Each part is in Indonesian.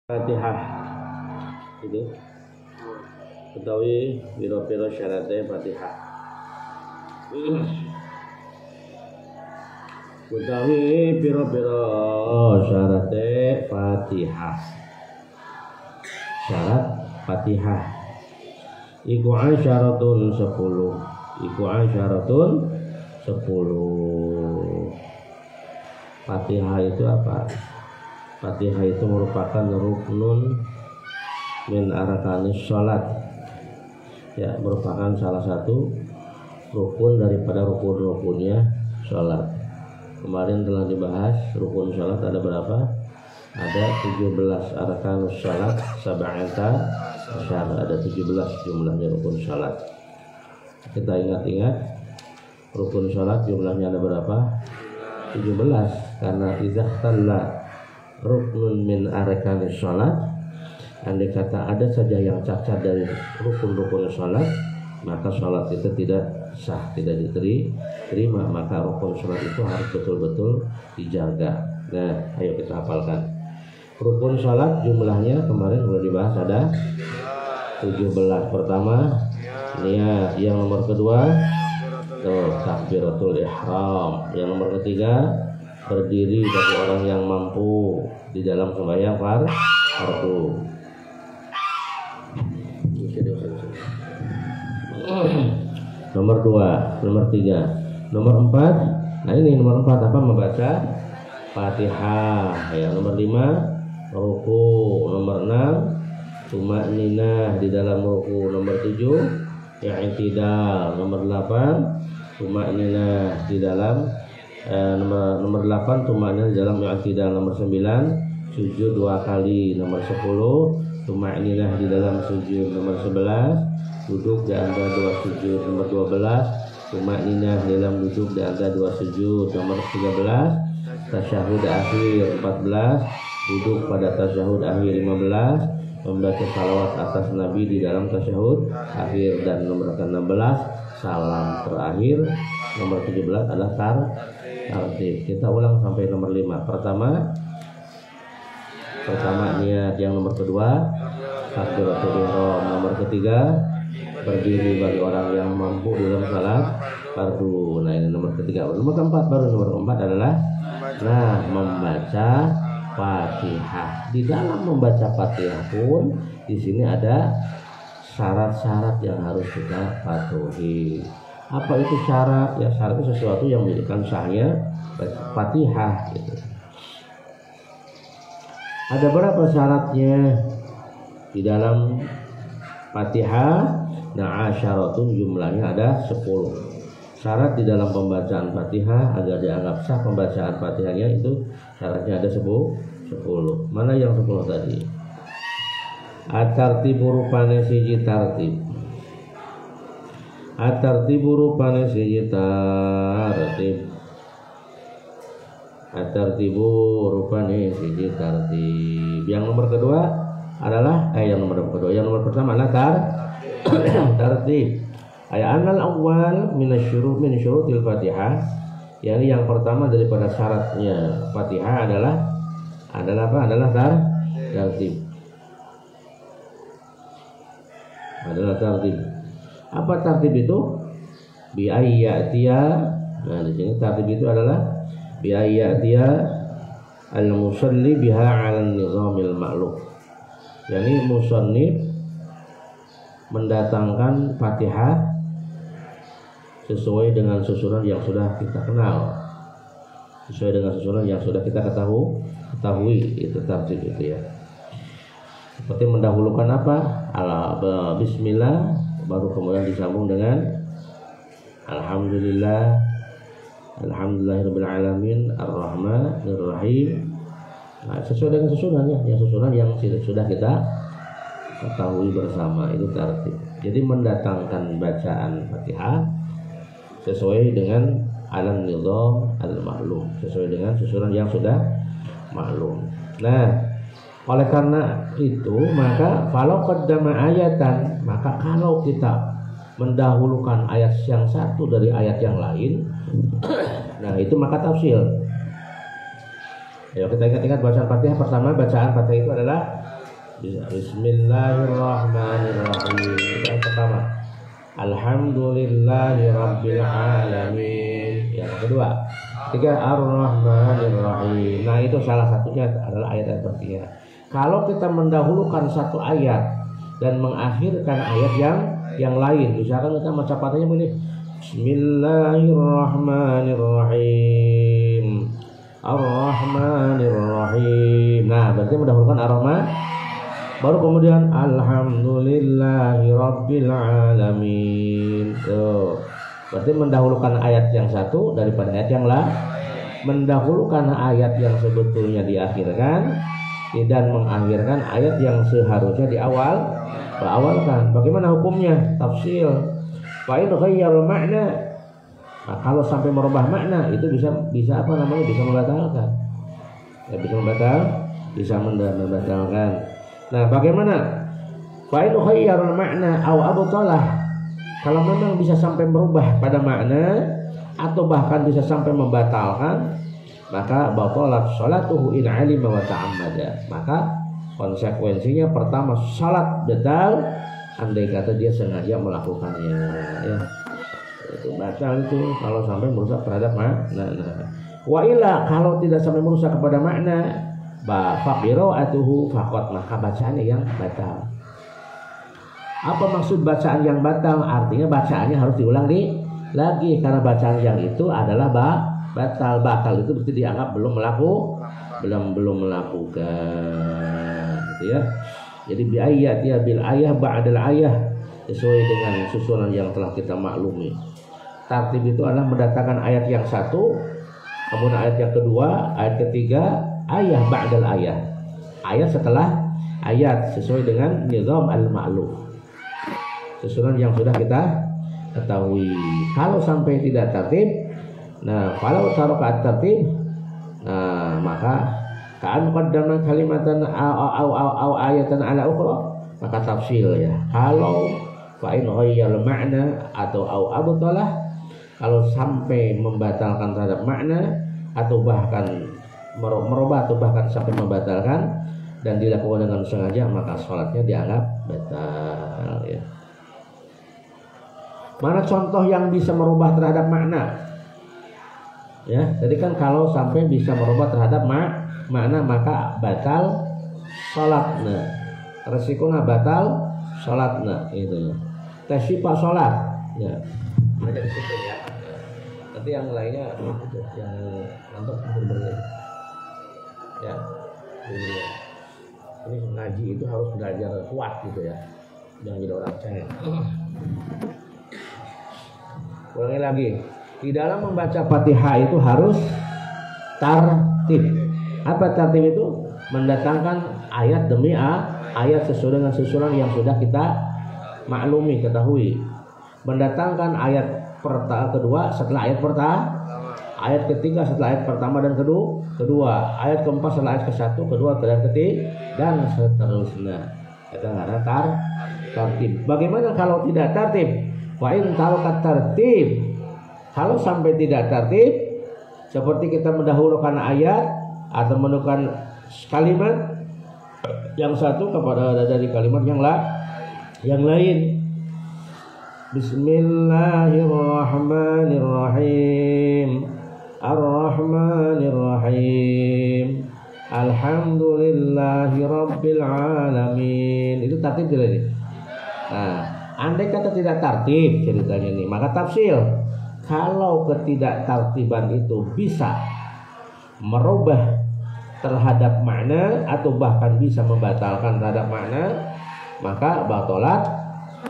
Fatihah itu utawi pira-pira syaratnya Fatihah. Utawi pira-pira syaratnya Fatihah. Syarat Fatihah iku asyaratun 10. Iku asyaratun 10. Fatihah itu apa? Fatihah itu merupakan ruknun min arkanis sholat, ya, merupakan salah satu rukun daripada rukun-rukunnya sholat. Kemarin telah dibahas rukun sholat ada berapa? Ada 17 arkanus sholat, sab'ata asyar, ada 17 jumlahnya rukun sholat. Kita ingat-ingat rukun sholat jumlahnya ada berapa? 17. Karena idzah talla ruknun min arkanis sholat, andai kata ada saja yang cacat dari rukun-rukun sholat, maka sholat itu tidak sah, tidak diterima. Maka rukun sholat itu harus betul-betul dijaga. Nah, ayo kita hafalkan. Rukun sholat jumlahnya kemarin sudah dibahas ada 17. Pertama niat, yang nomor kedua takbiratul ihram, yang nomor ketiga berdiri bagi orang yang mampu di dalam sembahyang fardu. Nomor 2, nomor 3, nomor 4. Nah ini nomor 4 apa? Membaca Fatihah. Ya, nomor 5 ruku, nomor 6 tuma'ninah di dalam ruku, nomor 7 i'tidal, nomor 8 tuma'ninah di dalam nomor 8 tuma'ninah di dalam i'tidal, nomor 9 sujud 2 kali, nomor 10 tuma'ninah di dalam sujud, nomor 11 duduk di antara 2 sujud, nomor 12 tuma'ninah di dalam duduk di antara 2 sujud, nomor 13 tasyahud akhir, 14 duduk pada tasyahud akhir, 15 membaca salawat atas Nabi di dalam tasyahud akhir, dan nomor 16 salam terakhir, nomor 17 adalah tartib. Kita ulang sampai nomor 5. Pertama niat, yang nomor kedua takbiratul ihram, nomor ketiga berdiri bagi orang yang mampu di dalam salat fardu. Nah ini nomor ketiga. Nomor keempat, baru nomor keempat adalah membaca Fatihah. Di dalam membaca Fatihah pun di sini ada syarat-syarat yang harus kita patuhi. Apa itu syarat? Ya, syarat itu sesuatu yang menjadikan sahnya Fatihah gitu. Ada berapa syaratnya di dalam Fatihah? Nah, asyaratun jumlahnya ada 10. Syarat di dalam pembacaan Fatihah agar dianggap sah pembacaan Fatihahnya itu syaratnya ada 10. Mana yang 10 tadi? At-tartibu rupane siji tartib. At-tartibu rupane siji tartib. At-tartibu rupane siji tartib. Yang nomor kedua adalah yang nomor pertama adalah tartib. Anal awal min syurutil Fatihah. Yani yang pertama daripada syaratnya Fatihah adalah apa? Adalah tartib. Adalah tartib. Apa tartib itu? Bi ayyatia. Nah, di sini tartib itu adalah bi ayyatia al-musalli biha 'ala an-nizamil ma'lum. Yani musannif mendatangkan Fatihah sesuai dengan susunan yang sudah kita kenal, sesuai dengan susunan yang sudah kita ketahui, itu tartib itu ya. Seperti mendahulukan apa? Bismillah, baru kemudian disambung dengan Alhamdulillah, Alhamdulillahirabbil alamin, Ar-Rahmanir Rahim. Nah, sesuai dengan susunannya, yang susunan yang sudah kita ketahui bersama, itu tartib. Jadi mendatangkan bacaan Fatihah sesuai dengan alam nizam al-ma'lum, sesuai dengan susunan yang sudah maklum. Nah, oleh karena itu maka falau qaddama ayatan, maka kalau kita mendahulukan ayat yang satu dari ayat yang lain, nah itu maka tafsil. Ayo kita ingat-ingat bacaan Fatihah. Pertama bacaan Fatihah itu adalah Bismillahirrahmanirrahim. Itu yang pertama. Alhamdulillahirabbil alamin. Yang kedua. Ketiga Ar-Rahmanirrahim. Nah, itu salah satunya adalah ayat-ayat Fatihah. Kalau kita mendahulukan satu ayat dan mengakhirkan ayat yang lain, misalkan kita baca Fatihah begini, Bismillahirrahmanirrahim. Ar-Rahmanirrahim. Nah, berarti mendahulukan Ar-Rahman. Baru kemudian Alhamdulillahirabbil alamin. Tuh. Berarti mendahulukan ayat yang satu daripada ayat yang lain. Mendahulukan ayat yang sebetulnya diakhirkan dan mengakhirkan ayat yang seharusnya diawalkan. Bagaimana hukumnya? Tafsil. Fa in ghayyara makna. Nah, kalau sampai merubah makna itu bisa apa namanya? Bisa membatalkan. Ya, bisa membatalkan. Nah, bagaimana? Fa in ghayyara makna aw abtalah. Kalau memang bisa sampai merubah pada makna atau bahkan bisa sampai membatalkan, maka batalat sholatuhu in alima wa ta'ammada. Maka konsekuensinya pertama salat batal andai kata dia sengaja melakukannya, ya. Itu batal itu kalau sampai merusak terhadap makna. Wa illa kalau tidak sampai merusak kepada makna, faqira'atuhu faqat, maka bacaannya yang batal. Apa maksud bacaan yang batal? Artinya bacaannya harus diulang lagi karena bacaan yang itu adalah batal. Batal itu berarti dianggap belum melakukan, gitu ya. Jadi bi ayat ya bil ayah ba'dal ayah, sesuai dengan susunan yang telah kita maklumi. Tartib itu adalah mendatangkan ayat yang satu, kemudian ayat yang kedua, ayat ketiga, ayah ba'dal ayah. Ayat setelah ayat sesuai dengan nizam al-ma'lum. Susunan yang sudah kita ketahui. Kalau sampai tidak tertib, nah kalau tarokat tertib, nah maka ka'an qaddama kalimatan au ayatan ala ukhra, maka tafsil ya. Kalau fa in ghayyal ma'na atau au abtalah, kalau sampai membatalkan terhadap makna atau bahkan merubah atau bahkan sampai membatalkan dan dilakukan dengan sengaja, maka sholatnya dianggap batal, ya. Mana contoh yang bisa merubah terhadap makna? Ya, jadi kan kalau sampai bisa merubah terhadap makna maka batal salatna. Resikonya batal salatna itu. Tesipa salat. Ya. Ada di situ ya. Nanti yang lainnya yang nonton berbeda. Ya. Ini ngaji itu harus belajar kuat gitu ya. Jangan jadi orang cengeng. Ulangi lagi. Di dalam membaca Fatihah itu harus tartib. Apa tartib itu? Mendatangkan ayat demi ayat sesuai dengan susunan yang sudah kita maklumi, ketahui. Mendatangkan ayat kedua setelah ayat pertama, ayat ketiga setelah ayat pertama dan kedua, ayat keempat setelah ayat ke-1, kedua, dan ketiga, dan seterusnya. Itu ada tartib. Bagaimana kalau tidak tartib? Wa in tarokat tertib, kalau sampai tidak tertib, seperti kita mendahulukan ayat atau mendahulukan kalimat yang satu kepada dari kalimat yang lain. Bismillahirrahmanirrahim. Ar-Rahmanirrahim. Alhamdulillahirabbil alamin. Itu tertib tidak ini? Nah, andai kata tidak tertib ceritanya ini, maka tafsil. Kalau ketidaktertiban itu bisa merubah terhadap makna atau bahkan bisa membatalkan terhadap makna, maka batalat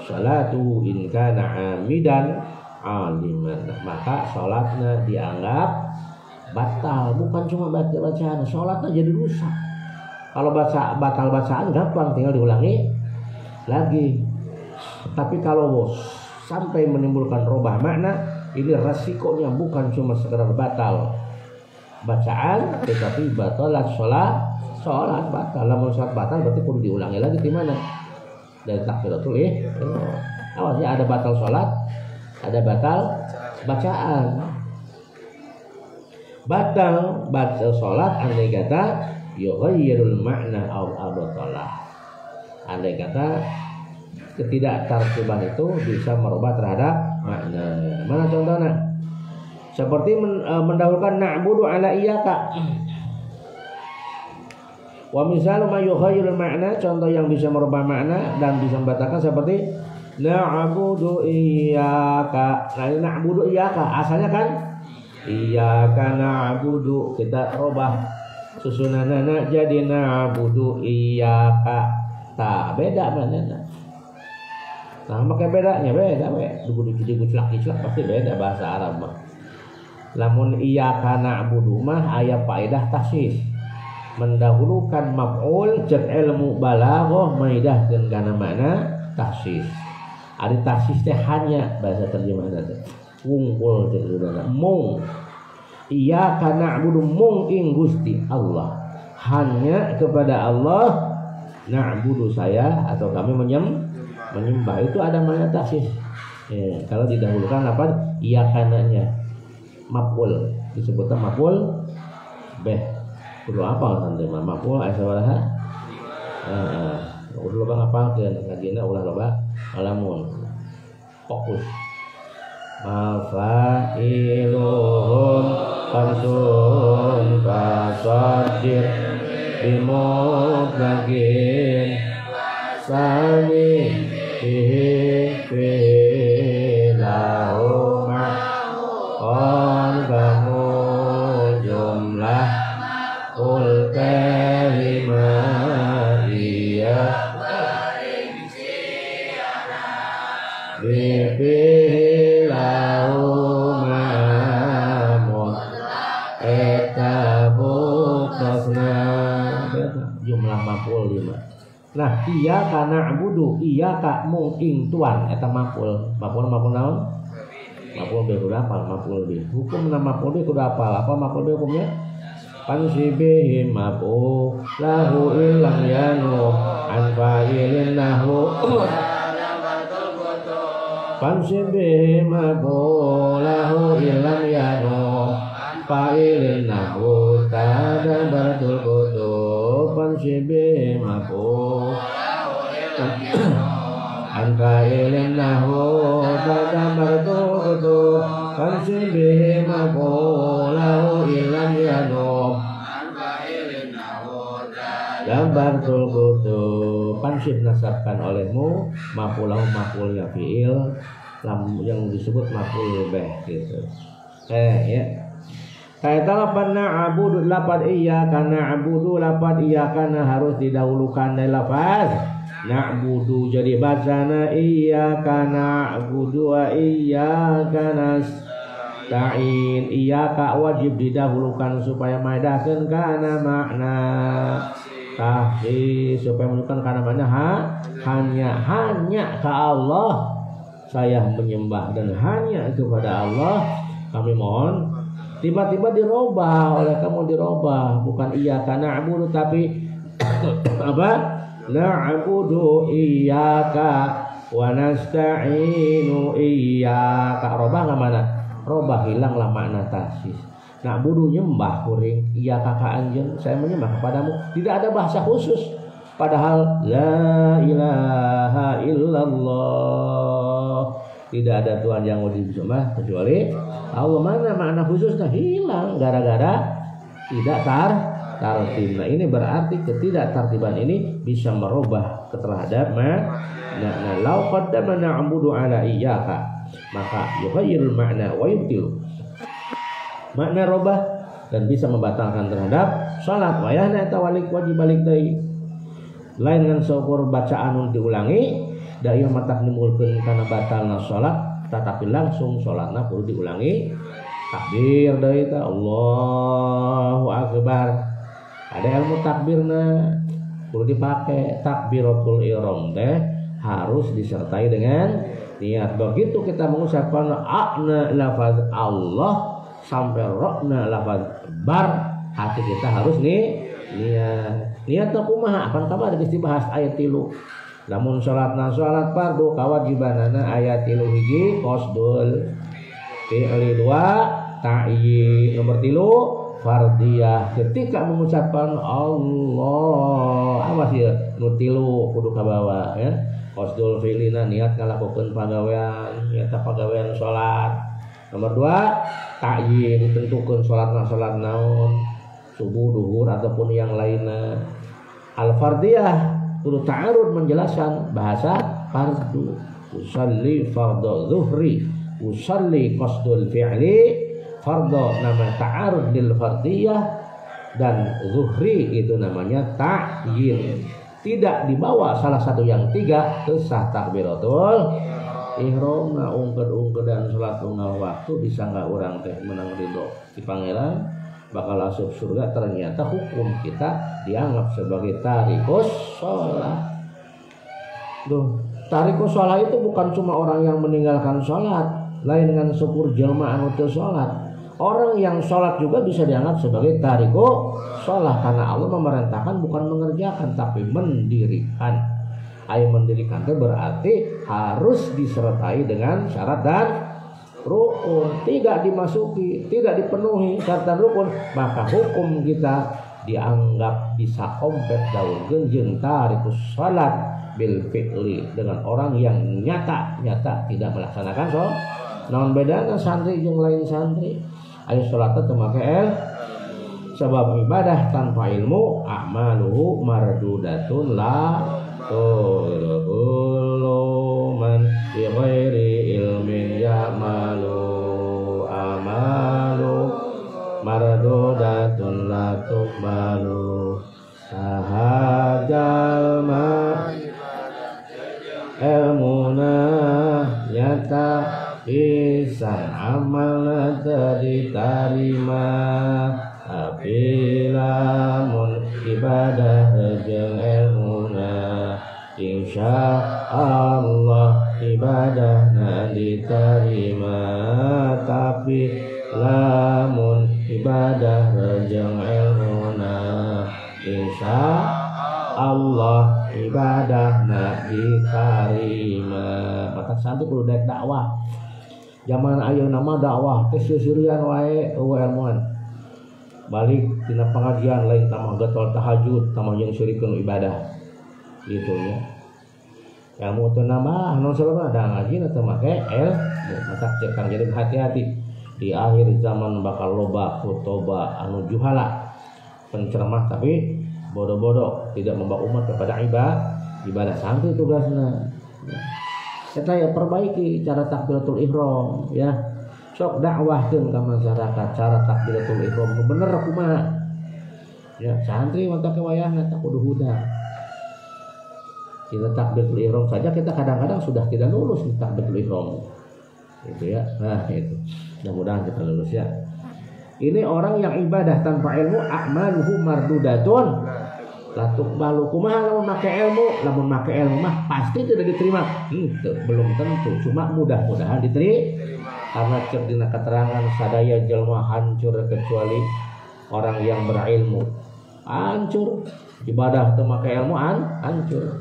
salatu in kana amidan aliman. Maka salatnya dianggap batal, bukan cuma bacaan, salatnya jadi rusak. Kalau batal bacaan gampang, tinggal diulangi lagi. Tapi kalau sampai menimbulkan rubah makna, ini resikonya bukan cuma sekedar batal bacaan, tetapi batalat sholat batal. Lamun sholat batal berarti perlu diulangi lagi di mana? Dari takbiratul awalnya ada batal sholat, ada batal bacaan. batal salat andai kata yughayyirul ma'na aw abtalah. Andai kata ketidaktartiban itu bisa merubah terhadap makna. Mana contohnya? Seperti mendahulukan na'budu ala iyyaka. Wa misalu ma yughayyirul ma'na, contoh yang bisa merubah makna dan bisa membatalkan seperti na'budu iyyaka. Nah, ini na'budu iyyaka asalnya kan iyyaka na'budu, kita rubah susunanana jadi na'budu iyyaka. Tah beda manana. Nah, makanya bedanya beda we. Dugu-dugu celak-celak pasti beda bahasa Arab mah. Lamun iyyaka na'budu mah aya faedah tahsis. Mendahulukan maf'ul jeung ilmu balaghah maidahkeun kana makna tahsis. Ari tahsis teh hanya bahasa terjemahan teh. Wungkul teh mung. Iyyaka na'budu mung ing Gusti Allah. Hanya kepada Allah na'budu saya atau kami menyembah, itu ada makna tahsis. Kalau didahulukan apa? Iyakananya maf'ul disebutnya maf'ul beh. Kudu apa nanti maf'ul asa waraha? Udah loba ngapalkeun ngajina ulah loba ngalamun. Fokus. Mafailuhum fansun fasadir bimutlaqin sami lahu ma'on kamu jumlah ul kalimah iya bibilahu ma'amut etabu kasna jumlah maf'ul 5. Nah, iya kana abudu, iya ka mungkin tuan eta maf'ul naon? Maf'ul be kudu apal, maf'ul be. Hukum nama maf'ul be kudu apal. Apa maf'ul be hukumnya? Pansibihi maf'ul lahu illam yanu an fa'ilin lahu. Pansibihi maf'ul lahu illam yanu fa'ilin lahu tadabatul kutub. Pansibihi maf'ul anfa'ilin lahu tadabatul kutub. Pansibihi maf'ul lahu illam yanu anfa'ilin lahu tadabatul kutub. Pansib nasabkan olehmu maf'ul lahu maf'ul ya fi'il yang disebut maf'ul bih gitu. Ya. Kata lapan na'budu lapan iya kana abudu lapan iya kana harus didahulukan dari lafaz na'budu jadi bacana iya kana abudu wa iya kana ta'in iya ka wajib didahulukan supaya maidahkeun kana makna tahsis supaya menunjukkan kana makna hanya ka Allah saya menyembah dan hanya kepada Allah kami mohon. Tiba-tiba dirubah oleh kamu, dirubah bukan iya kana abudu tapi apa na'budu iyyaka wa nasta'inu iyyaka. Robah nggak mana? Robah hilanglah makna tahsis. Na'budu nyembah kuring, iyyaka ka anjeun saya menyembah kepadamu. Tidak ada bahasa khusus. Padahal la ilaha illallah. Tidak ada Tuhan yang wajib disembah kecuali Allah. Mana makna khususnya hilang gara-gara tidak tartib. Nah, ini berarti ketidaktartiban ini bisa merubah terhadap makna. Lau qaddama na'budu ala iyyaka maka yughayyirul makna wa yubtilu. Makna robah dan bisa membatalkan terhadap salat. Wayahna eta walik wajib balik deui. Lain dengan syukur bacaan diulangi da ieu mata nimulkeun kana batalna salat tetapi langsung salatna kudu diulangi takbir deui teh Allahu akbar. Ada ilmu takbirna kudu dipake takbiratul ihram teh harus disertai dengan niat. Begitu kita mengucapkan a'na lafaz Allah sampai rokna lafaz bar hati kita harus niat kumaha akan kabar geus dibahas ayat 3. Lamun salatna salat fardu kawajibanana ayat 3 hiji qasdul fi'li 2 ta'yin. Nomor 3 fardiyah. Ketika mengucapkan Allah, awas ya nu 3 kudu kabawa ya. Qasdul fi'lina niat ngalakukeun pagawean, eta pagawean salat. Nomor 2 ta'yin, ditentukeun salatna salat naon, subuh, duhur ataupun yang lainnya. Al fardiyah kudu ta'arud menjelaskan bahasa fardu. Usalli fardhu zuhri, usalli qasdul fi'li, fardhu nama ta'arud lil fardiyah, dan zuhri itu namanya ta'yin. Tidak dibawa salah satu yang 3 sah takbiratul ihram. Na ungked-ungkedan salat tunggal waktu disangka urang teh menang ridho di pangeran bakal asup surga, ternyata hukum kita dianggap sebagai tarikus sholat. Duh, tarikus sholat itu bukan cuma orang yang meninggalkan sholat, lain dengan syukur jelma anu teu sholat. Orang yang sholat juga bisa dianggap sebagai tariku sholat, karena Allah memerintahkan bukan mengerjakan tapi mendirikan. Ayo mendirikan itu berarti harus disertai dengan syarat dan rukun. Tidak dimasuki, tidak dipenuhi syarat dan rukun, maka hukum kita dianggap bisa komplit daun genjeng tarikus sholat bil fi'li, dengan orang yang nyata tidak melaksanakan sholat. Naon bedana santri jeung lain santri? Ayo sholat itu make sebab ibadah tanpa ilmu a'maluhu mardudatun la tulul man bi ghairi ilmin ya'malu amalu mardudatun la tuqbalu sahajal ma ilmuna nyata pisan amal diterima, tapi lamun ibadah jeung ilmuna insya Allah ibadahna diterima. Tapi lamun ibadah jeung ilmuna insya Allah ibadahna diterima. Maka santri kudu daek dakwah. Zaman ayeuna mah dakwah teh seuseurian wae ilmuan. Balik tina pengajian lain tamah getol tahajud, tamah jeung sirikeun ibadah. Gitu ya. Ilmu teu nambah, anu sabab ada ngaji teu make mata cek kang jadi hati-hati. Di akhir zaman bakal loba khutbah anu juhala, penceramah tapi bodoh-bodoh, tidak membawa umat kepada ibadah. Santri tugasna. Kita ya perbaiki cara takbiratul ihram ya. Sok dakwahkeun ka masyarakat cara takbiratul ihram bener kumaha. Ya, santri mantap ke wayahna tak kudu huda. Kita takbiratul ihram saja kita kadang-kadang sudah tidak lulus di takbiratul ihram. Gitu ya. Nah, itu. Mudah-mudahan kita lulus ya. Ini orang yang ibadah tanpa ilmu a'maluhu mardudatun latuk balu. Kumaha lamun make ilmu? Lamun make ilmu mah pasti tidak diterima. Itu belum tentu, cuma mudah-mudahan diterima. Karena cek dina keterangan sadaya jelma hancur kecuali orang yang berilmu. Hancur. Ibadah teu make ilmu hancur.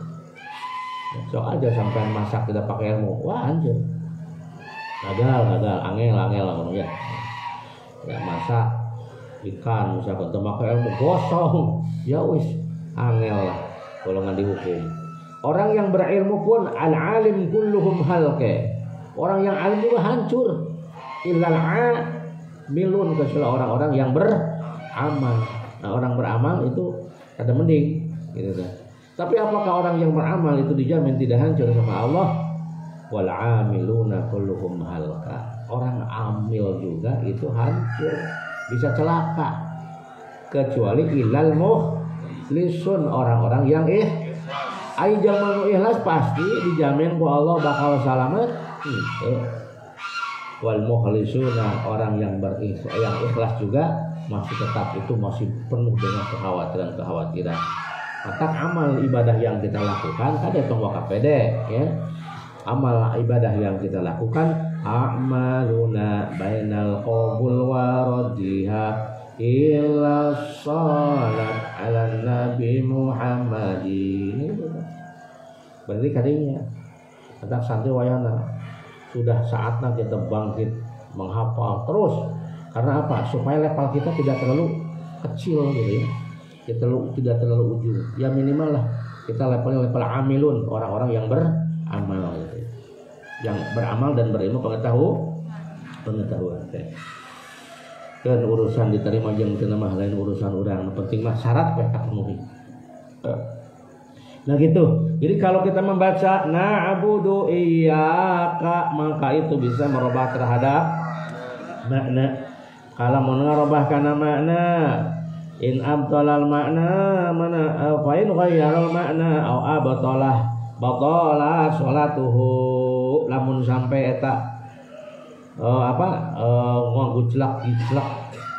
So aja sampai masak tidak pakai ilmu, wah hancur. Gagal, angel lamun ya. Ya masak ikan misalkan teu make ilmu gosong, ya wis angel lah golongan dihukum. Orang yang berilmu pun al-alim kulluhum halke. Orang yang alim juga hancur. Illal amilun, kecuali orang-orang yang beramal. Nah, orang beramal itu ada mending gitu kan. Tapi apakah orang yang beramal itu dijamin tidak hancur sama Allah? Wal amiluna kulluhum halka. Orang amil juga itu hancur, bisa celaka. Kecuali ilal lisun, orang-orang yang ai jamal ikhlas pasti dijamin ku Allah bakal selamat. Wal mukhlisuna, orang yang ikhlas juga masih tetap itu masih penuh dengan kekhawatiran. Maka amal ibadah yang kita lakukan kada tong waka pede ya. Amal ibadah yang kita lakukan a'maluna bainal qabul wa raddiha illa shalat ala nabi Muhammadin. Berarti kadinya tetap santri wayana sudah saatnya kita bangkit menghafal terus Karena apa? Supaya level kita tidak terlalu kecil gitu ya. Tidak terlalu ujung. Ya minimal lah kita levelnya level amilun, orang-orang yang beramal gitu. Yang beramal dan berilmu pengetahuan. Dan urusan diterima jeung teu mah lain urusan urang. Penting mah syarat we terpenuhi. Nah gitu. Jadi kalau kita membaca na'budu iyyaka, maka itu bisa merubah terhadap makna. Kalau mau ngerubah kana makna, in abtalal makna mana fa in ghayyara makna au abtalah batala sholatuhu. Lamun sampai eta ngagujlak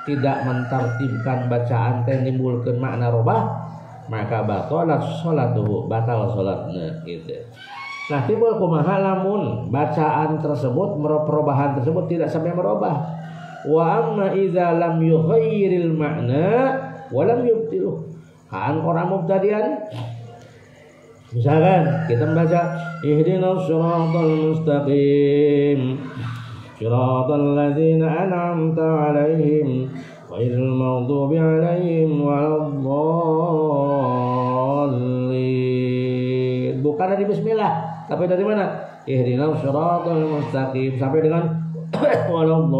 tidak mentertibkan bacaan teh nimbulkeun makna robah, maka batalat sholatuhu, batal salatna gitu. Nah, timbul kumaha lamun bacaan tersebut, perubahan tersebut tidak sampai merubah. Wa amma idza lam yughayyiril makna wa lam yubtiluh. Kan orang mubtadian. Misalkan kita membaca ihdinas siratal mustaqim. Siratal ladzina an'amta 'alaihim ghairil maghdubi 'alaihim waladdallin. Bukan dari bismillah, tapi dari mana? Ihdinas siratal mustaqim sampai dengan waladdallin.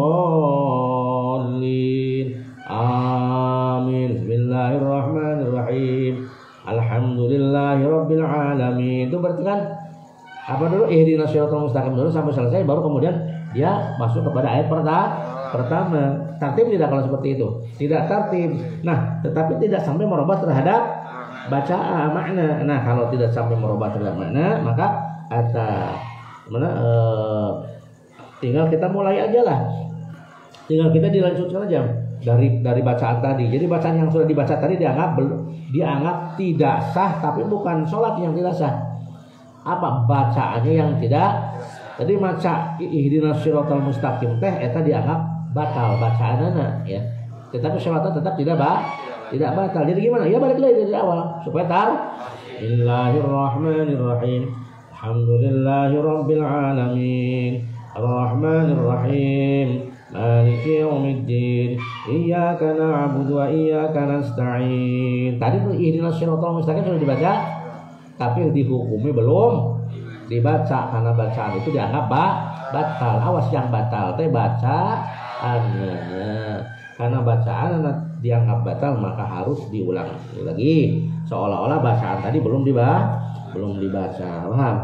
Amin. Bismillahirrahmanirrahim. Alhamdulillahirabbil alamin. Itu berarti kan apa dulu? Ihdinas siratal mustaqim dulu sampai selesai, baru kemudian dia masuk kepada ayat pertama. Tertib tidak kalau seperti itu? Tidak tertib. Nah, tetapi tidak sampai merubah terhadap bacaan makna. Nah, kalau tidak sampai merubah terhadap makna, maka tinggal kita mulai aja lah. Tinggal kita dilanjutkan aja dari bacaan tadi. Jadi bacaan yang sudah dibaca tadi dianggap tidak sah, tapi bukan sholat yang tidak sah. Apa bacaannya yang tidak? Jadi maca ihdinas siratal mustaqim teh eta dianggap batal bacaanana ya. Tetapi sholatnya tetap tidak batal. Jadi gimana? Ya balik lagi dari awal supaya Bismillahirrahmanirrahim. Alhamdulillahirabbil alamin. Arrahmanirrahim. Maliki yaumiddin. Iyyaka na'budu wa iyyaka nasta'in. Tadi ihdinas siratal mustaqim sudah dibaca, tapi dihukumi belum dibaca karena bacaan itu dianggap batal. Awas yang batal teh bacaannya. Karena bacaan dianggap batal maka harus diulang lagi seolah-olah bacaan tadi belum dibaca. Paham?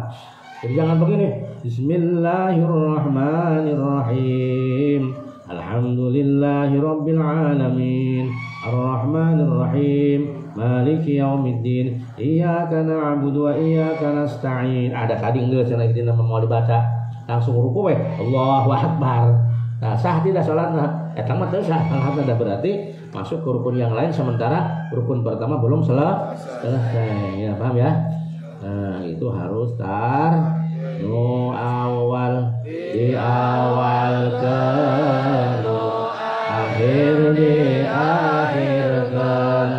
Jadi jangan begini. Bismillahirrahmanirrahim. Alhamdulillahirabbil alamin. Arrahmanirrahim. Maliki yaumiddin. Iyyaka na'budu wa iyyaka nasta'in. Ada kading geus cenah kita mau dibaca langsung ruku we. Allahu akbar. Nah, sah tidak salatna? Eta mah teu sah. Alhamdulillah berarti masuk ke rukun yang lain sementara rukun pertama belum selesai. Ya, paham ya? Nah, itu harus nu awal diawalkeun, akhir diakhirkeun.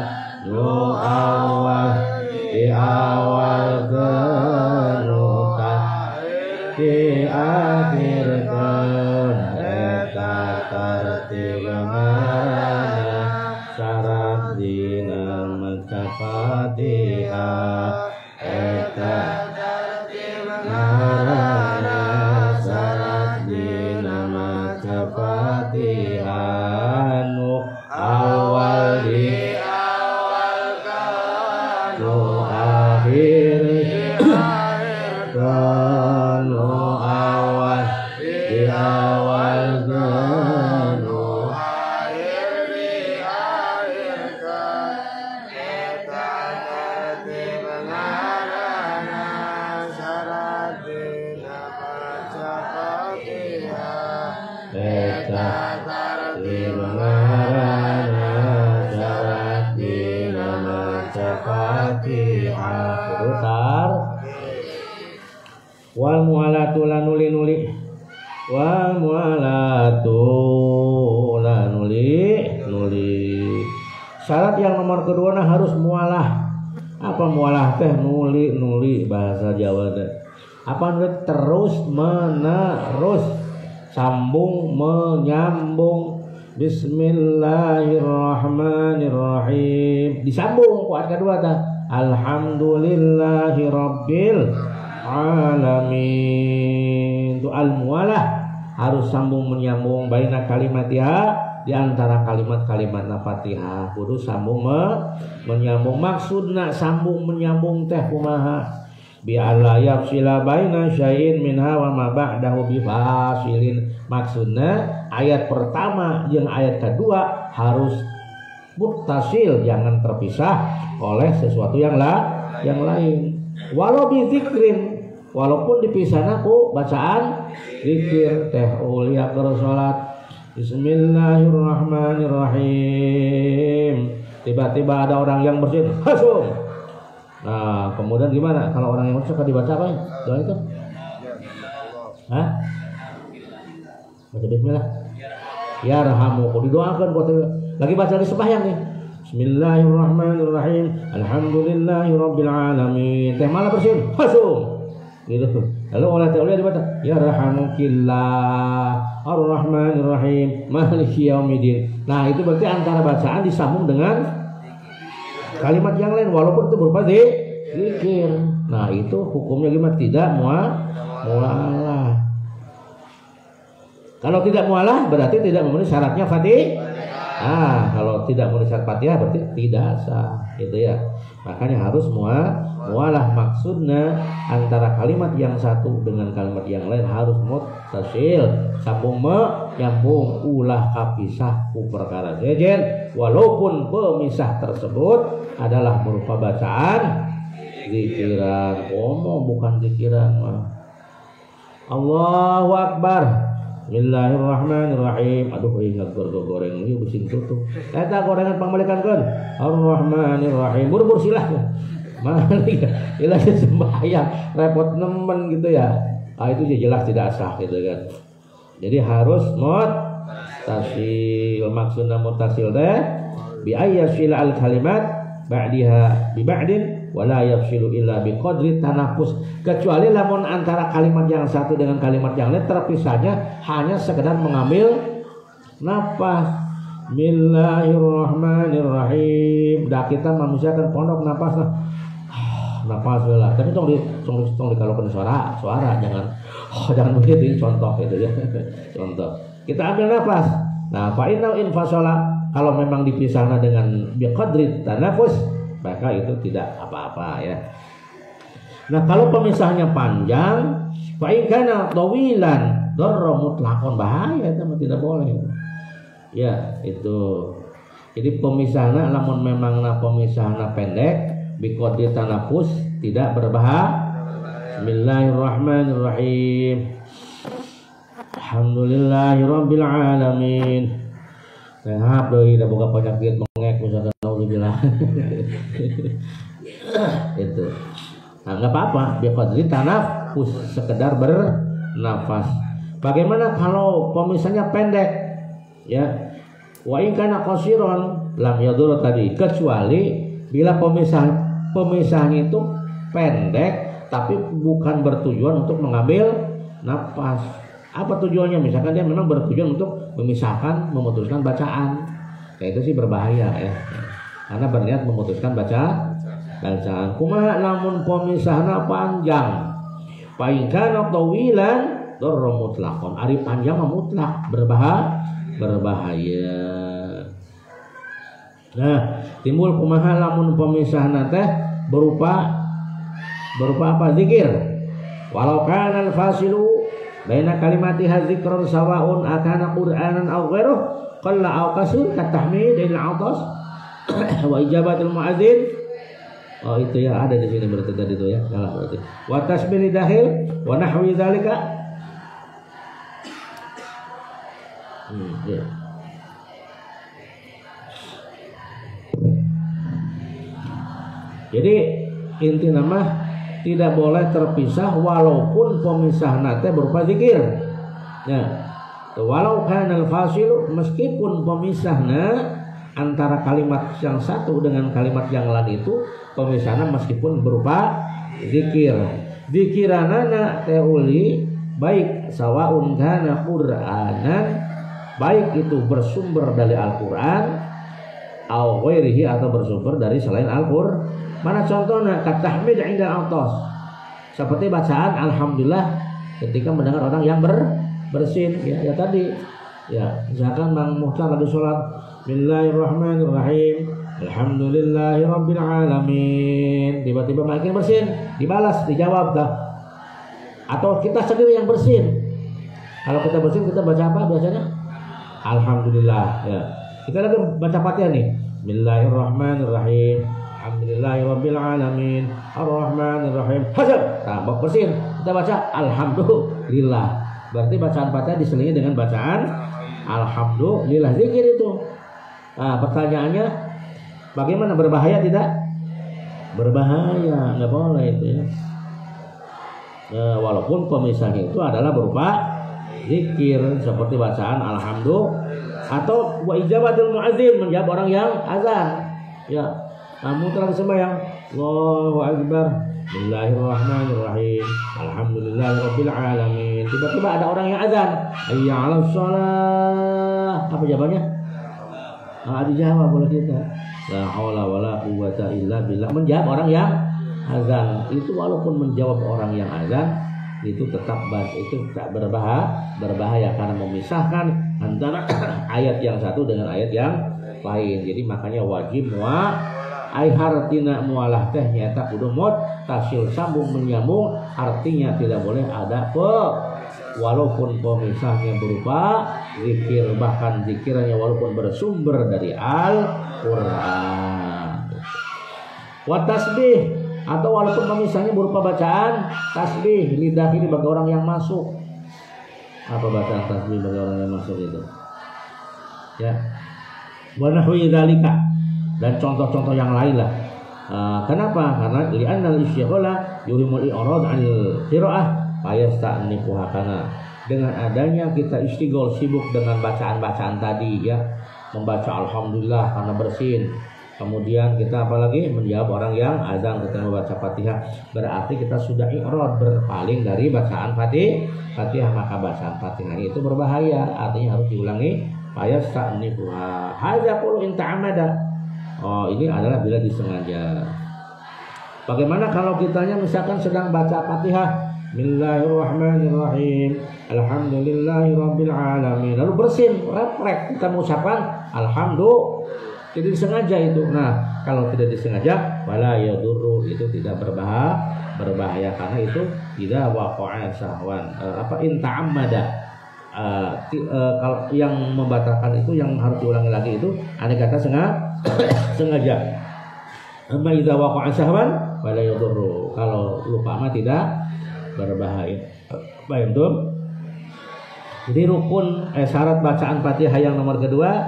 Nu awal diawalkeun, nu akhir diakhirkeun. Eta tertib mana syarat dina maca Fatihah. Eta tertib mana syarat dina maca Fatihah. Nu awal diawalkeun, nu akhir diakhirkeun. Nu awal diawalkeun, nu akhir diakhirkeun. Eta tertib ngaranna syarat dina maca Fatihah. Eta tertib ngaranna syarat dina maca Fatihah. Putar. Wal mu'alatu lanuli-nuli. Wal mu'alatu lanuli-nuli. Syarat yang nomor kedua harus mualah. Apa mualah teh? Nuli bahasa Jawa teh. Apa terus menerus, sambung menyambung, Bismillahirrahmanirrahim. Disambung kuat kedua tah. Alhamdulillahirabbil alamin. Itu al-mualah harus sambung menyambung baina kalimatiha di antara kalimat-kalimat Fatihah. Kudu sambung menyambung. Maksudna sambung menyambung teh kumaha? Bi alla yafsila baina syai'in minha wa ma ba'dahu bi fasilin. Maksudna ayat pertama jeung ayat kedua harus muttasil, jangan terpisah oleh sesuatu yang lain. Walau bi zikrin, walaupun dipisahna ku bacaan zikir teh ulia keur salat. Bismillahirrahmanirrahim. Tiba-tiba ada orang yang bersin, hasum. Nah, kemudian gimana kalau orang yang suka dibaca apa ya? Doa itu? Hah? Baca bismillah. Ya rahamuku didoakan buat lagi baca di sembahyang nih. Bismillahirrahmanirrahim. Alhamdulillahirabbil alamin. Teh malah bersin, hasum. Gitu. Lalu oleh teolnya dibaca ya rahamukillah ar-rahmanirrahim maliki yaumiddin. Nah, itu berarti antara bacaan disambung dengan kalimat yang lain walaupun itu berupa zikir. Nah, itu hukumnya gimana? Tidak mualah. Kalau tidak mualah berarti tidak memenuhi syaratnya Fatihah. Kalau tidak memenuhi syarat Fatihah berarti tidak sah, gitu ya. Makanya harus mualah. Maksudnya antara kalimat yang satu dengan kalimat yang lain harus muttasil, sambung menyambung, ulah kapisah ku perkara sejen walaupun pemisah tersebut adalah berupa bacaan zikiran. Bukan zikiran mah. Allahu Akbar. Bismillahirrahmanirrahim. Aduh, ingat goreng ini bising tutup. Eta gorengan pangmalikankeun. Ar-Rahmanirrahim. Buru-buru silah. Malik. Ilah sembahyang repot nemen gitu ya. Itu jelas tidak sah gitu kan. Jadi harus muttasil. Maksudna muttasil teh bi ayyasil al kalimat ba'diha bi ba'din wala yafsilu illa bi qadri tanafus. Kecuali lamun antara kalimat yang satu dengan kalimat yang lain terpisahnya hanya sekedar mengambil nafas. Bismillahirrahmanirrahim. Dah kita manusia kan pondok nafas nafas lah. Tapi tong dikalokeun suara jangan begitu. Ini contoh gitu ya. Contoh. Kita ambil nafas. Nah, fa inna infasala kalau memang dipisahna dengan bi qadri tanafus maka itu tidak apa-apa ya. Nah, kalau pemisahnya panjang, fa in kana tawilan darra mutlaqan, bahaya itu tidak boleh. Ya, itu. Jadi pemisahna lamun memang pemisahna pendek, bi qadri tanafus tidak berbahaya. Bismillahirrahmanirrahim. Alhamdulillahirabbil alamin. Sehat doi da boga penyakit mengek misalkan naudzubillah. Itu. Nah, enggak apa-apa, biqadri tanafus, sekedar bernafas. Bagaimana kalau pemisahnya pendek? Ya. Wa in kana qasiran lam yadur tadi, kecuali bila pemisahnya itu pendek tapi bukan bertujuan untuk mengambil nafas. Apa tujuannya? Misalkan dia memang bertujuan untuk memisahkan, memutuskan bacaan. Kayak itu sih berbahaya ya. Karena berniat memutuskan bacaan. Kumaha lamun pemisahna panjang. Fa in kana tawilan darra mutlaqan. Ari panjang mah mutlak berbahaya. Nah, timbul kumaha lamun pemisahna teh berupa apa? Zikir. Walau kana al-fasilu baina kalimati hadzikran sawaun akana qur'anan aw ghairuh qalla aw kasur katahmid il atas wa ijabatul muadzin. Oh, itu ya ada di sini berarti tadi itu ya. Salah berarti. Wa tasbih dahil wa nahwi dzalika. Ya. Jadi inti nama tidak boleh terpisah walaupun pemisahna teh berupa zikir. Nah, walau kana al-fasilu, meskipun pemisahna antara kalimat yang satu dengan kalimat yang lain itu pemisahna meskipun berupa zikir. Zikiranana teuli baik sawaun kana qur'anan baik itu bersumber dari Al-Qur'an au ghairihi atau bersumber dari selain Al-Qur'an. Mana contohnya? Katahmid 'inda al-'atas. Seperti bacaan alhamdulillah ketika mendengar orang yang bersin ya tadi. Ya, misalkan Mang Muhtar lagi sholat, Bismillahirrahmanirrahim, Alhamdulillahirabbil alamin. Tiba-tiba makin bersin, dibalas, dijawab dah. Atau kita sendiri yang bersin. Kalau kita bersin kita baca apa biasanya? Alhamdulillah ya. Kita lagi baca Fatihah nih. Bismillahirrahmanirrahim. Alhamdulillahirabbil alamin. Arrahmanirrahim. Hajar. Nah, bersin. Kita baca alhamdulillah. Berarti bacaan Fatihah diselingi dengan bacaan alhamdulillah. Zikir itu. Nah, pertanyaannya bagaimana, berbahaya tidak? Berbahaya, enggak boleh itu ya. Walaupun pemisahnya itu adalah berupa zikir seperti bacaan alhamdulillah atau wa ijabatul muadzin, menjawab orang yang azan. Ya, kamu telah sembahyang, Allahu akbar, Bismillahirrahmanirrahim, Alhamdulillahirabbil alamin. Tiba-tiba ada orang yang azan, hayya 'alas shalah. Apa jawabannya? Dijawab oleh kita. La haula wala quwwata illa billah. Menjawab orang yang azan. Itu walaupun menjawab orang yang azan itu tetap itu tak berbahaya karena memisahkan antara ayat yang satu dengan ayat yang lain. Jadi makanya wajib ai hartina mualah teh nyata kudu tasil sambung menyambung, artinya tidak boleh ada walaupun pemisahnya berupa zikir, bahkan zikirnya walaupun bersumber dari Al-Qur'an. Wa tasbih, atau walaupun pemisahnya berupa bacaan tasbih lidah ini bagi orang yang masuk. Apa bacaan tasbih bagi orang yang masuk itu? Ya. Wa nahwi dzalika, dan contoh-contoh yang lain lah. Kenapa? Karena li'anna al-isyaghala yuhimul i'rad 'anil qiraah fayasta'nifuha, karena dengan adanya kita istighol, sibuk dengan bacaan-bacaan tadi ya, membaca alhamdulillah karena bersin. Kemudian kita apalagi menjawab orang yang azan ketika membaca Fatihah, berarti kita sudah i'rad, berpaling dari bacaan Fatihah, maka bacaan Fatihah itu berbahaya, artinya harus diulangi. Fayasta'nifuha hadza qulu in ta'amada. Ini adalah bila disengaja. Bagaimana kalau kitanya misalkan sedang baca Fatihah, Bismillahirrahmanirrahim, Alhamdulillahirabbil alamin, lalu bersin, refleks kita mengucapkan alhamdulillah, tidak disengaja itu. Nah, kalau tidak disengaja, wala yadurru, itu tidak berbahaya karena itu tidak waqa'a sahwan. In ta'ammada. Kalau yang membatalkan itu yang harus diulangi lagi itu andai kata sengaja. Amma idza waqa'a sahwan wala yadurru. Kalau lupa mah tidak berbahaya. Baik itu. Jadi rukun syarat bacaan Fatihah yang nomor kedua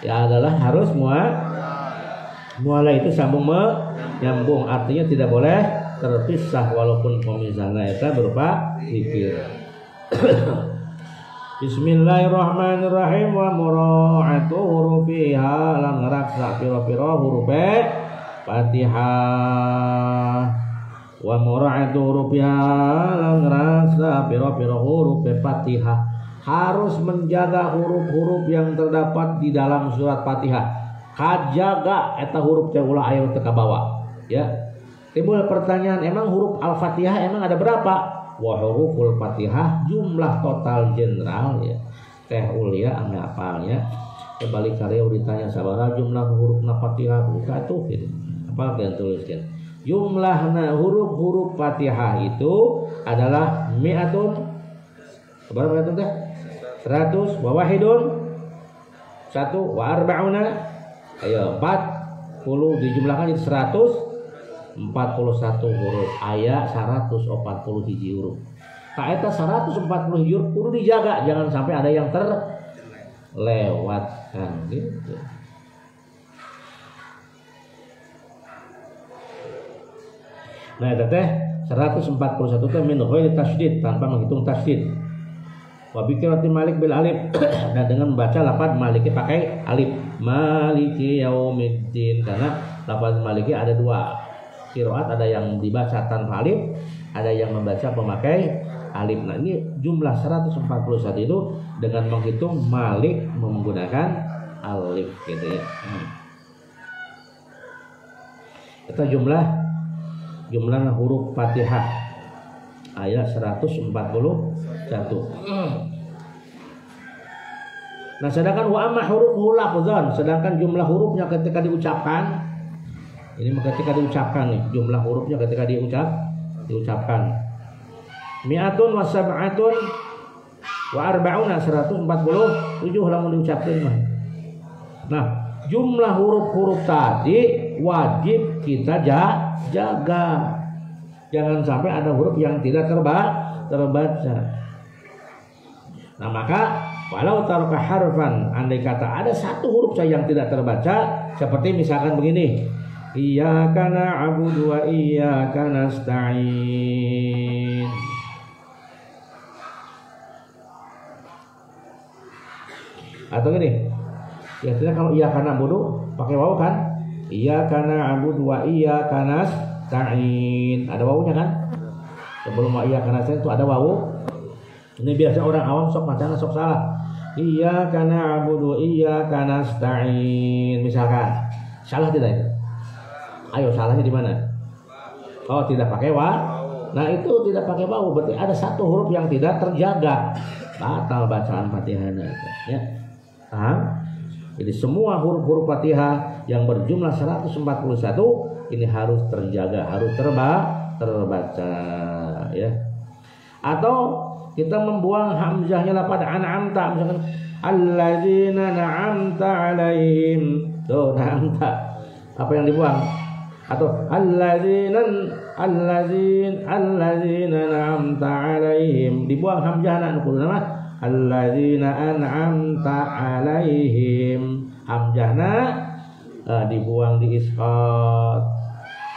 ya adalah harus mualah itu sambung menyambung, artinya tidak boleh terpisah walaupun pemisahnya itu berupa zikir. Bismillahirrahmanirrahim wa mura'atu hurufiha, lan ngeraksa pira-pira hurufe Fatihah. Wa mura'atu hurufiha, lan ngeraksa pira-pira hurufe Fatihah. Harus menjaga huruf-huruf yang terdapat di dalam surat Fatihah. Kajaga eta huruf teh ulah aya teu ka bawah. Ya. Timbul pertanyaan, emang huruf Al-Fatihah emang ada berapa? Wa huruful Fatihah jumlah total general ya. Teh ulia anu hafalnya. Kembali karya ditanya sabaraha jumlah hurufna Fatihah buka tuh gitu. Apa yang tuliskan? Jumlahna huruf-huruf Fatihah itu adalah mi'atun. Berapa itu teh? 100 wa wahidun 1 wa arba'una. Ayo 40 dijumlahkan jadi 141 huruf. Aya 140 hiji huruf. Ka eta 140 hiji huruf kudu dijaga, jangan sampai ada yang terlewatkan gitu. Nah, eta teh 141 teh min ghairi tasydid, tanpa menghitung tasydid. Wa biqirati Malik bil alif, dan dengan membaca lafaz Maliki pakai alif. Maliki yaumiddin, karena lafaz Maliki ada dua. qiraat, ada yang dibaca tanpa alif, ada yang membaca memakai alif. Nah, ini jumlah 141 itu dengan menghitung Malik menggunakan alif gitu ya. Itu jumlah huruf Fatihah ayat 141. Nah, sedangkan wa amma hurufuhu lafzan, sedangkan jumlah hurufnya ketika diucapkan, ini ketika diucapkan nih, jumlah hurufnya ketika diucapkan. Mi'atun wa sab'atun wa arba'una, 147 lamun diucapkan mah. Nah, jumlah huruf-huruf tadi wajib kita jaga. Jangan sampai ada huruf yang tidak terbaca. Nah, maka walau taraka harfan, andai kata ada satu huruf saja yang tidak terbaca, seperti misalkan begini, iyyaka na'budu wa iyyaka nasta'in. Atau gini, biasanya kalau iyyaka na'budu pakai wawu kan? Iyyaka na'budu wa iyyaka nasta'in. Ada wawunya kan? Sebelum wa iyyaka nasta'in itu ada wawu. Ini biasa orang awam sok macana sok salah. Iyyaka na'budu wa iyyaka nasta'in. Misalkan, salah tidak itu? Ayo, salahnya di mana? Oh, tidak pakai wawu. Nah, itu tidak pakai wawu, berarti ada satu huruf yang tidak terjaga. Batal bacaan Fatihahnya. Ya. Paham? Jadi semua huruf-huruf Fatihah yang berjumlah 141 ini harus terjaga, harus terbaca, ya. Atau kita membuang hamzahnya pada an'amta, misalkan alladzina na'amta alaihim. Tuh, na'amta. Apa yang dibuang? Atau alladzina na'amta alaihim. Dibuang hamzahna kudu nama alladzina an'amta alaihim. Hamzahna dibuang di isqat.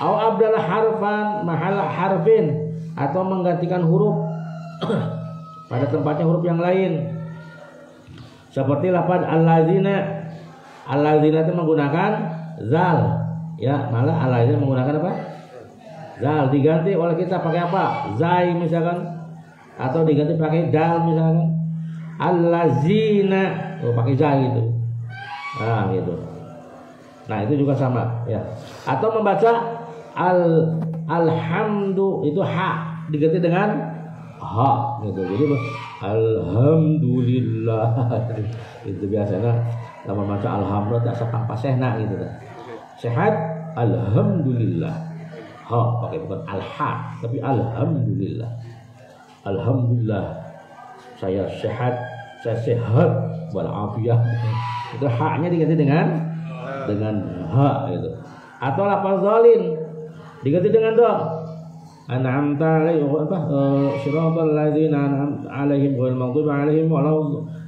Au abdal harfan mahal harfin, atau menggantikan huruf pada tempatnya huruf yang lain. Seperti lafaz alladzina. Alladzina itu menggunakan zal, ya, malah alladzina menggunakan apa? Zal, diganti oleh kita pakai apa? Zai misalkan, atau diganti pakai dal misalkan. Alladzina, pakai zai gitu. Nah, gitu. Nah, itu juga sama, ya. Atau membaca alhamdu, itu ha diganti dengan ha gitu. Jadi alhamdulillah itu biasanya nama baca alhamdulillah tak sepang pasehna gitu kan. Sehat alhamdulillah. Ha pakai bukan alha tapi alhamdulillah. Alhamdulillah saya sehat walafiat. Itu ha-nya diganti dengan ha gitu. Atau lafaz zalin diganti dengan do. An'amta alaihim siratal ladzina an'amta alaihim ghairil maghdubi alaihim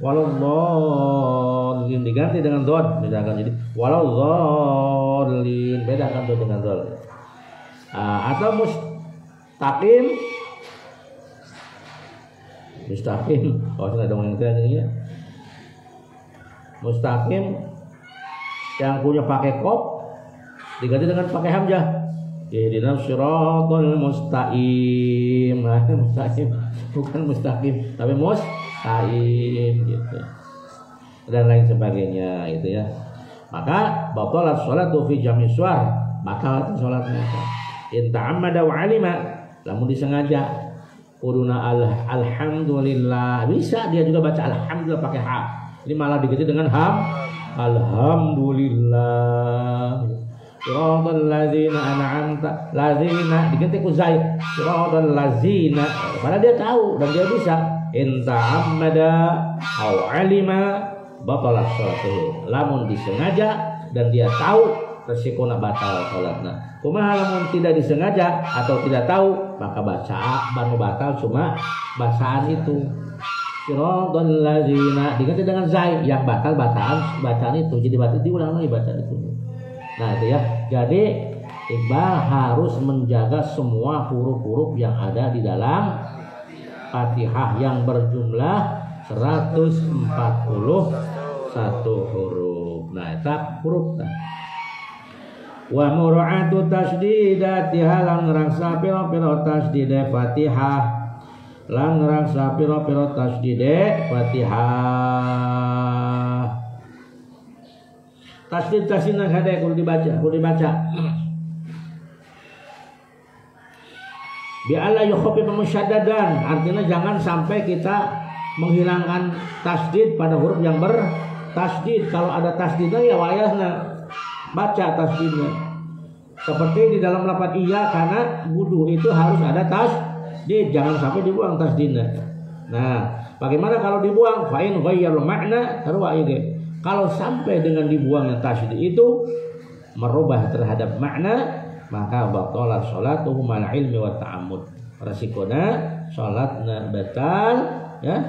waladdallin, diganti dengan dhad misalkan, jadi waladdallin, bedakan tuh dengan dhad. Atau mustaqim, oh sudah dong yang tadi ya. Mustaqim yang punya pakai qaf diganti dengan pakai hamzah. Ihdinas siratal mustaqim. Mustaqim bukan mustaqim tapi mustaqim gitu. Dan lain sebagainya itu ya. Maka batalat sholatu fi jami' suwar, maka salatnya. In ta'ammada wa 'alima, lamun disengaja kuduna alhamdulillah, bisa dia juga baca alhamdulillah pakai ha. Ini malah diganti dengan alhamdulillah. Siratal ladzina an'amta, ladzina diganti ku zai, siratal ladzina, padahal dia tahu dan dia bisa. In ta'ammada au 'alima batalat sholatuhu, lamun disengaja dan dia tahu resikonya batal salatna. Kumaha lamun tidak disengaja atau tidak tahu, maka batal cuma bacaan itu. Siratal ladzina diganti dengan zai, yang bacaan itu, jadi batal diulang lagi bacaan itu. Nah itu ya, jadi Iqbal harus menjaga semua huruf-huruf yang ada di dalam Fatihah yang berjumlah 141 huruf. Nah itu huruf. Wa mur'atu tasdidatiha lan ngraksa pira-pira tasdide Fatihah, lan ngraksa pira-pira tasdide Fatihah. Tasdid nang hade kudu dibaca. Bi alla yukhafif musyaddadan, artinya jangan sampai kita menghilangkan tasdid pada huruf yang bertasdid. Kalau ada tasdidnya ya wayahna baca tasdidnya. Seperti di dalam lafaz iya karena wudu itu harus ada tasdid, jangan sampai dibuang tasdidnya. Nah, bagaimana kalau dibuang? Fa in ghayyara makna tarwa ide. Kalau sampai dengan dibuangnya tasdid itu merubah terhadap makna, maka batalah sholatuhu mal ilmi wa ta'ammud. Resikonya salatna batal, ya.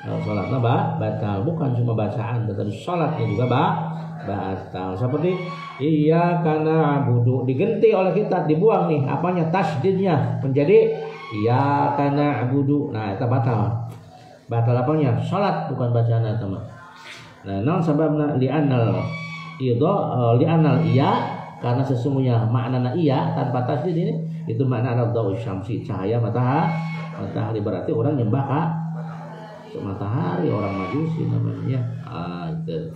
Salatna batal, bukan cuma bacaan tetapi salatnya juga batal. Seperti iyyaka na'budu diganti oleh kita, dibuang nih apanya, tasdidnya menjadi iyyaka na'budu. Nah, itu batal. Batal apanya? Salat, bukan bacaan teman. Nah, non sababna li'annal iya, karena sesungguhnya makna iya tanpa tasdid ini itu makna ad-dawu syamsi, cahaya matahari. Berarti orang nyembah matahari, orang Majusi namanya. Itu.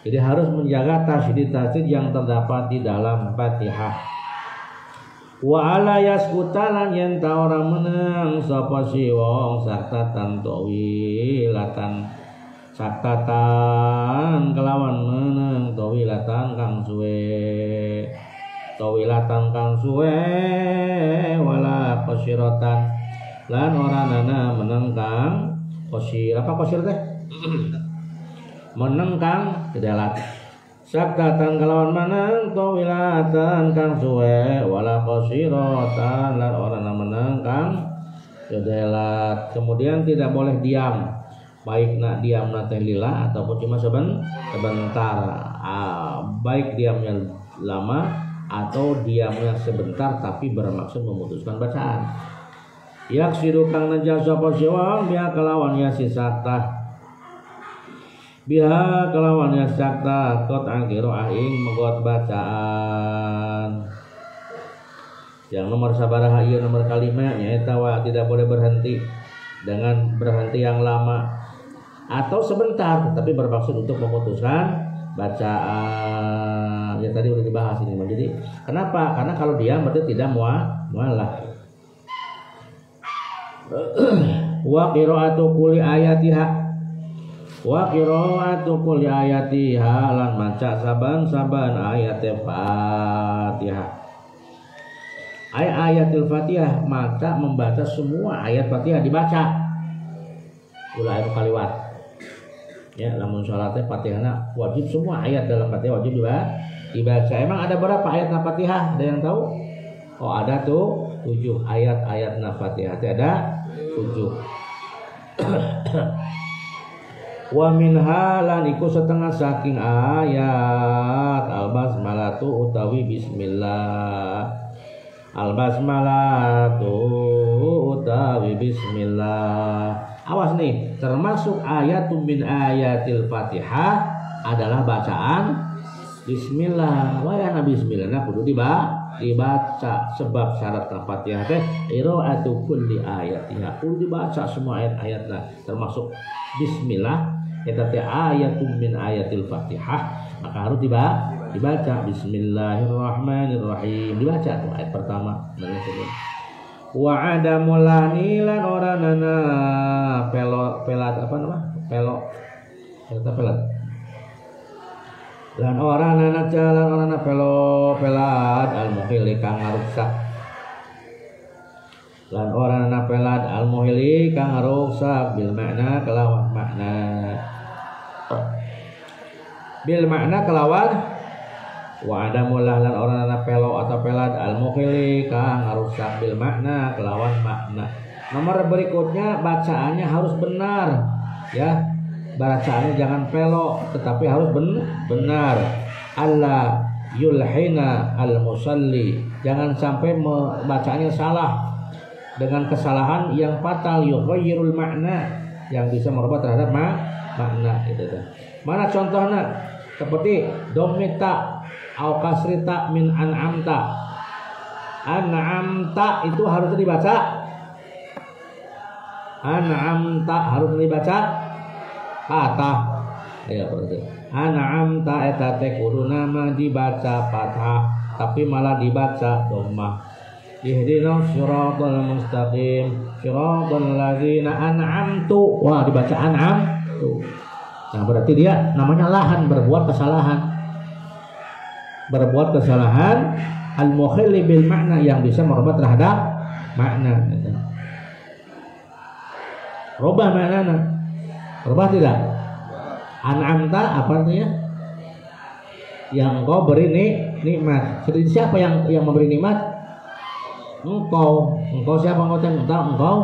Jadi harus menjaga tasdid yang terdapat di dalam Fatihah. Wa ala yaskutalan yen ta orang meneng sapa si wong saktatan tawilatan, saktatan kelawan meneng tawilatan kang suwe, tawilatan kang suwe wala qasiratan lan ora nana meneng kang qasir. Apa qasir teh? Meneng kang kedalat. Saktatan kelawan meneng tawilatan kang suwe wala qasiratan lan ora nana meneng kang kedalat. Kemudian tidak boleh diam, baik nak diamna teh lila ataupun cuma sebentar. Baik diamnya lama atau diamnya sebentar tapi bermaksud memutuskan bacaan. Yaksidu kang najal sapa siwang biha kelawan ya sisaktah, biha kelawan ya sisaktah kot angkiro aing megot bacaan. Yang nomor sabaraha ieu nomor kalima nyaeta wa tidak boleh berhenti dengan berhenti yang lama atau sebentar tapi bermaksud untuk memutuskan bacaan. Ya tadi udah dibahas ini. Jadi kenapa? Karena kalau diam berarti tidak mualah. Wa qiraatu kulli ayatiha, wa qiraatu kulli ayatiha lan maca saban-saban ayat Fatihah. Ayatil Fatihah, maka membaca semua ayat Fatihah dibaca. Ulah itu kaliwat. Ya, lamun salatnya Fatihahna wajib semua ayat dalam Fatihah wajib dibaca. Emang ada berapa ayat Fatihah? Ada yang tahu? Oh, ada tuh 7 ayat-ayat Fatihah. Ada 7. Wa minha lan iku setengah saking ayat al-basmalatu utawi bismillah. Al-basmalatu utawi bismillah. Awas nih, termasuk ayatun min ayatil Fatihah adalah bacaan bismillah. Wayana bismillah nah kudu dibaca sebab syarat Fatihah teh qiraatu kulli ayatiha. Kudu dibaca semua ayat-ayatna termasuk bismillah eta teh ayatun min ayatil Fatihah, maka harus dibaca bismillahirrahmanirrahim, dibaca tuh ayat pertama dan kedua. Wa adamul lanilan oranana pelat apa nama? Pelat. Lan oranana jalan orana pelat al-muhili kang ngaruksak. Lan oranana pelat al-muhili kang ngaruksak bil makna kelawan makna. Bil makna kelawan wa adamul lan orana pelo atau pelat al-mukhili kang ngarusak bil makna kelawan makna. Nomor berikutnya bacaannya harus benar, ya. Bacaannya jangan pelo tetapi harus benar. Alla yulhina al-musalli, jangan sampai bacaannya salah dengan kesalahan yang fatal yughayyirul makna, yang bisa merubah terhadap makna gitu. Mana contohnya? Seperti domita au kasrita min an'amta. An'amta itu harus dibaca. An'amta harus dibaca patah. Ya berarti. An'amta eta teh kudu nama dibaca patah, tapi malah dibaca dhammah. Ihdinas siratal mustaqim, siratal ladzina an'amtu. Wah, dibaca an'amtu. Nah, berarti dia namanya lahan, berbuat kesalahan. Berbuat kesalahan al-mukhilli bil makna, yang bisa merubah terhadap makna. Rubah maknana. Rubah tidak? An'amta apa artinya? Yang kau beri nikmat. Seperti siapa yang memberi nikmat? Engkau siapa engkau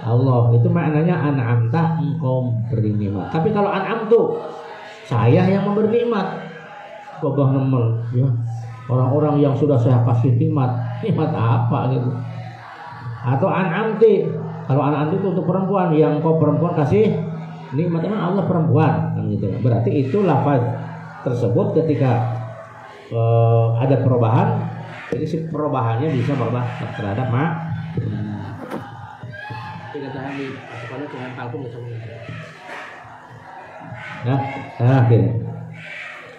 Allah. Itu maknanya an'amta, engkau beri nikmat. Tapi kalau an'amtu, saya yang memberi nikmat. Gagah nemel ya. Orang-orang yang sudah saya kasih nikmat apa gitu. Atau an'amti, kalau an'amti itu untuk perempuan, yang kau perempuan kasih nikmat, emang Allah perempuan kan gitu. Berarti itu lafaz tersebut ketika ada perubahan, jadi si perubahannya bisa berubah terhadap tidak tahan di pasukannya dengan talkum ya. Nah, gini.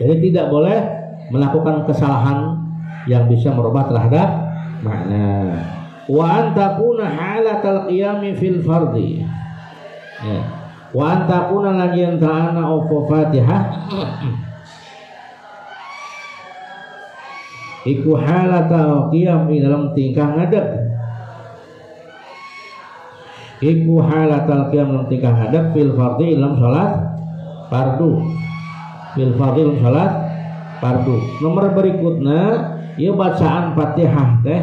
Jadi tidak boleh melakukan kesalahan yang bisa merubah terhadap makna. Wa antakuna halatal qiyami fil fardhi. Ya. Wa antakuna lajian ta'ana opo Fatihah. Iku halatal qiyam dalam tingkah ngadeg. Iku halatal qiyam dalam tingkah ngadeg fil fardhi dalam salat fardu. Fil fardhi dalam salat fardu. Nomor berikutnya ieu bacaan Fatihah teh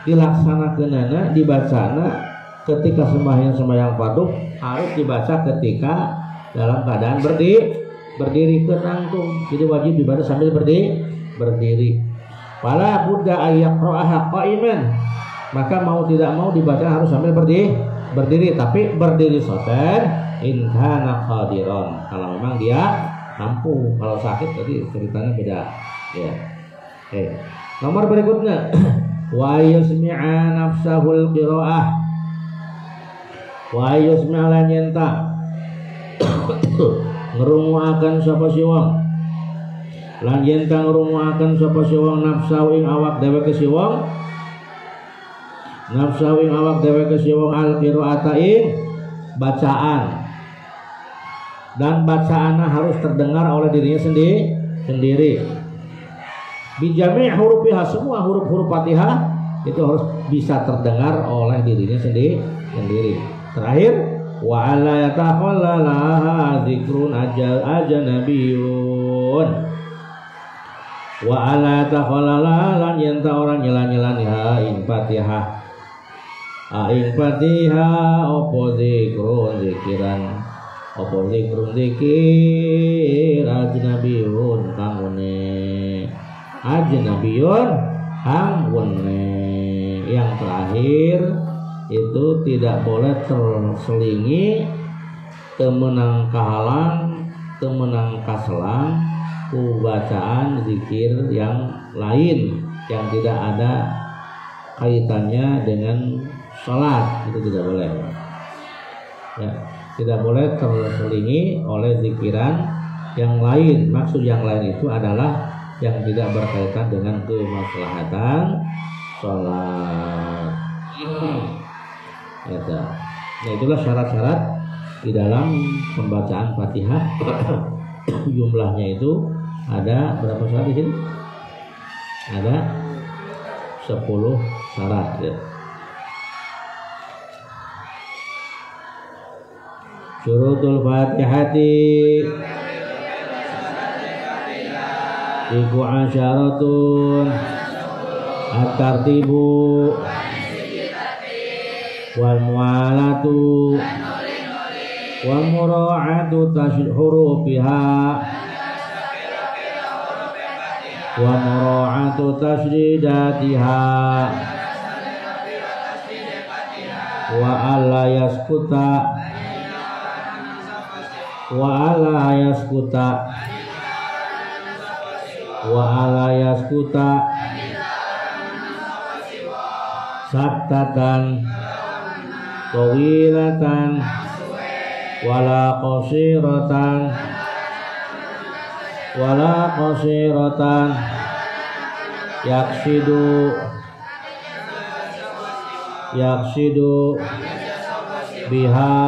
dilaksanakeunana dibacana ketika sembahyang fardu harus dibaca ketika dalam keadaan berdiri kenangtung. Jadi wajib dibaca sambil berdiri. Fala budda ayyaqra'aha qa'iman. Maka mau tidak mau dibaca harus sambil berdiri, tapi berdiri soten in kana qadiran. Kalau memang dia mampu, kalau sakit tadi ceritanya beda. Ya. Nomor berikutnya wa yusmi'a nafsahul qira'ah. Wa yusmi'a lan yenta ngrunguaken sapa siwang. Lan yen kang ngrunguaken sapa siwang nafsu ing awak dhewe kesiwang. Nafsu ing awak dhewe kesiwang al-qira'ata ing bacaan. Dan bacaannya harus terdengar oleh dirinya sendiri. Bijami' hurufiha, semua huruf-huruf Fatihah itu harus bisa terdengar oleh dirinya sendiri. Terakhir, wa ala yatakhallalaha zikrun ajnabiyun. Wa ala yatakhallala lan yen ta orang nyelan-nyelan ha ing Fatihah. Ing Fatihah opo zikiran. Opo zikir ajnabiyun kangune. Ajnabiyun kangune. Yang terakhir itu tidak boleh terselingi temenang kahalang, temenang kaselang bacaan zikir yang lain yang tidak ada kaitannya dengan sholat. Itu tidak boleh ya, tidak boleh terselingi oleh zikiran yang lain. Maksud yang lain itu adalah yang tidak berkaitan dengan kemaslahatan sholat. Nah, itulah syarat-syarat di dalam pembacaan Fatihah. Jumlahnya itu ada berapa syarat di sini? Ada 10 syarat ya. Syurutul Fatihati iku asyaratun at-tartibu wal mualatu wa mura'atu hurufiha wa mura'atu tasydidatiha wa alla yaskuta wa ala yaskuta saktatan tawilatan wala qasiratan yaksidu biha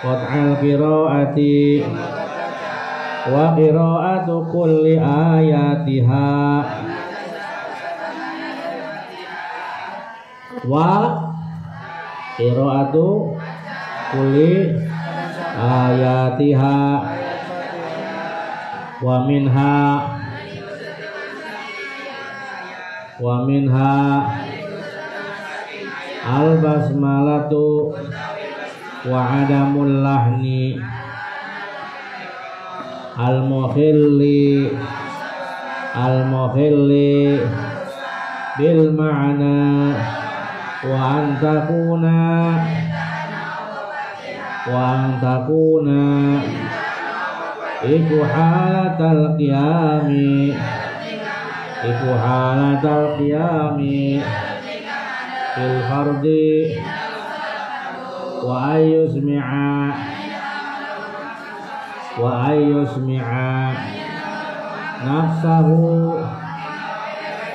qat'al qira'ati wa qira'atu kulli ayatiha wa qira'atu kulli ayatiha wa minha al-basmalatu wa adamul lahni al-mukhilli bil ma'na wa an takuna iku halatal qiyami fil fardi wa ayyusmi'a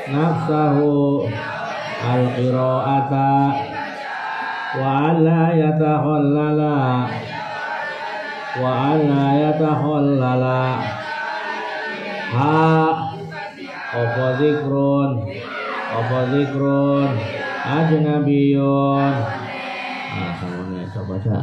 nafsahu al-qira'ata wa alla yatakhallala apa zikrun ajnabiyun. Nah, semuanya coba baca.